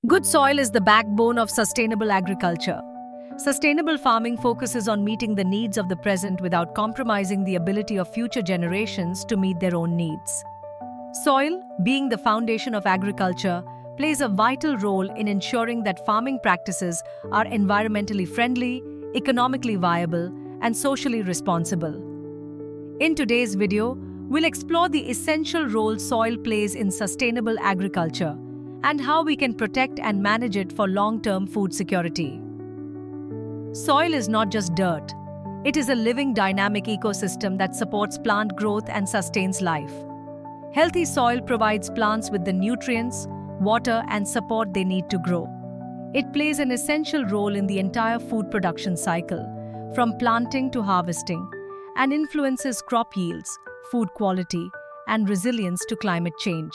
Good soil is the backbone of sustainable agriculture. Sustainable farming focuses on meeting the needs of the present without compromising the ability of future generations to meet their own needs. Soil, being the foundation of agriculture, plays a vital role in ensuring that farming practices are environmentally friendly, economically viable, and socially responsible. In today's video, we'll explore the essential role soil plays in sustainable agriculture and how we can protect and manage it for long-term food security. Soil is not just dirt. It is a living, dynamic ecosystem that supports plant growth and sustains life. Healthy soil provides plants with the nutrients, water, and support they need to grow. It plays an essential role in the entire food production cycle, from planting to harvesting, and influences crop yields, food quality, and resilience to climate change.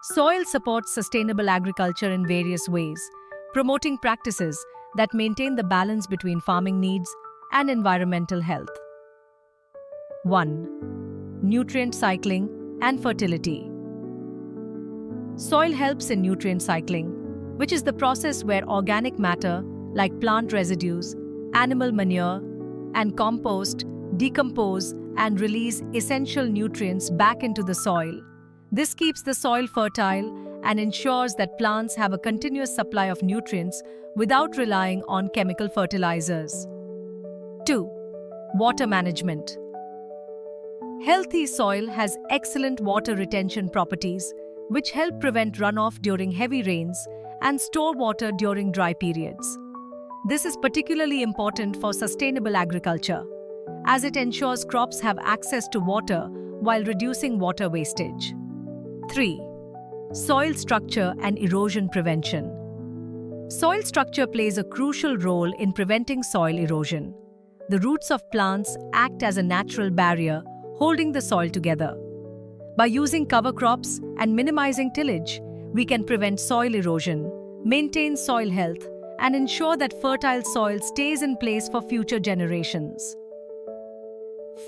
Soil supports sustainable agriculture in various ways, promoting practices that maintain the balance between farming needs and environmental health. 1. Nutrient cycling and fertility. Soil helps in nutrient cycling, which is the process where organic matter like plant residues, animal manure, and compost decompose and release essential nutrients back into the soil. This keeps the soil fertile and ensures that plants have a continuous supply of nutrients without relying on chemical fertilizers. 2. Water management. Healthy soil has excellent water retention properties, which help prevent runoff during heavy rains and store water during dry periods. This is particularly important for sustainable agriculture, as it ensures crops have access to water while reducing water wastage. 3. Soil structure and erosion prevention. Soil structure plays a crucial role in preventing soil erosion. The roots of plants act as a natural barrier, holding the soil together. By using cover crops and minimizing tillage, we can prevent soil erosion, maintain soil health, and ensure that fertile soil stays in place for future generations.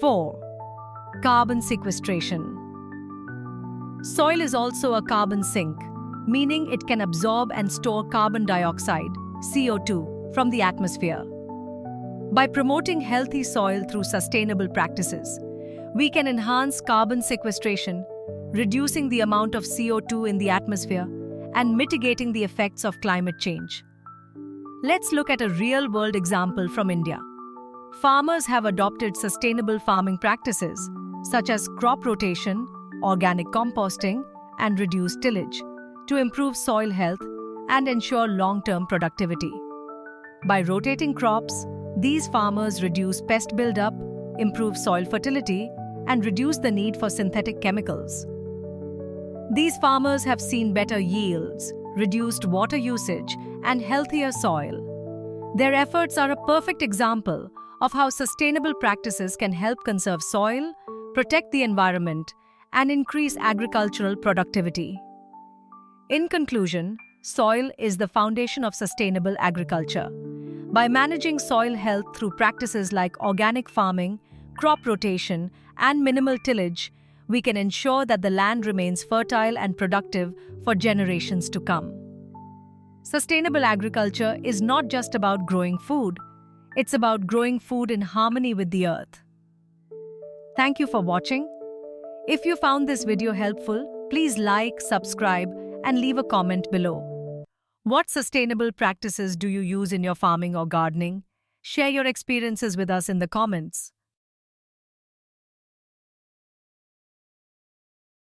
4. Carbon sequestration. Soil is also a carbon sink, meaning it can absorb and store carbon dioxide, CO2, from the atmosphere. By promoting healthy soil through sustainable practices, we can enhance carbon sequestration, reducing the amount of CO2 in the atmosphere and mitigating the effects of climate change. Let's look at a real-world example from India. Farmers have adopted sustainable farming practices such as crop rotation, organic composting, and reduced tillage to improve soil health and ensure long-term productivity. By rotating crops, these farmers reduce pest buildup, improve soil fertility, and reduce the need for synthetic chemicals. These farmers have seen better yields, reduced water usage, and healthier soil. Their efforts are a perfect example of how sustainable practices can help conserve soil, protect the environment, and increase agricultural productivity. In conclusion, soil is the foundation of sustainable agriculture. By managing soil health through practices like organic farming, crop rotation, and minimal tillage, we can ensure that the land remains fertile and productive for generations to come. Sustainable agriculture is not just about growing food, it's about growing food in harmony with the earth. Thank you for watching. If you found this video helpful, please like, subscribe, and leave a comment below. What sustainable practices do you use in your farming or gardening? Share your experiences with us in the comments.